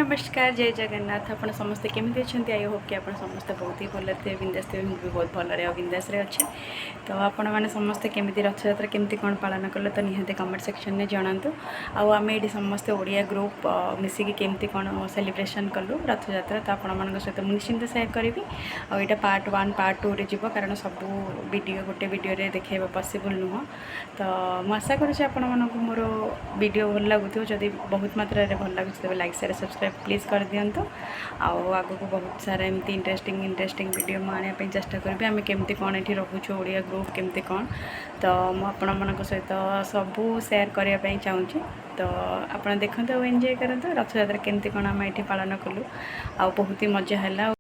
नमस्कार जय जगन्नाथ आपण समस्ते केमी अच्छा आई होप कि आप समस्ते बहुत ही भल थे बिंदास थे भी बहुत भल बिंदास अच्छे। तो आपण मैंने समस्ते केमी रथ यात्रा केमती कौन पालन कले तो निहाती कमेंट सेक्शन में जनातु। आम ये समस्ते ओडिया ग्रुप मिसिकी केमती कौन सेलिब्रेशन कलु रथ यात्रा तो आपण सहित निश्चिंत सेयार करी। आईटा पार्ट 1 पार्ट 2 रे जीव कारण सब वीडियो गोटे वीडियो रे देखा पॉसिबल नुह। तो मुझे आशा करुँचे आपण मानक मोर वीडियो भल लगुव जदि बहुत मात्रा भल लगे तेज लाइक शेयर सब्सक्राइब प्लीज कर दिंतु। आग को बहुत सारा एमती इंटरेस्टिंग वीडियो मुझे चेष्टा करी आम केमती कौन ये रोचु ओडिया ग्रुप केमती कौन। तो मुझे सहित सबू सेयार करने चाहूँगी। तो आप देखते और एंजॉय करते रथ यात्रा केमती कौन आम ये पालन कलु आ बहुत ही मजा है।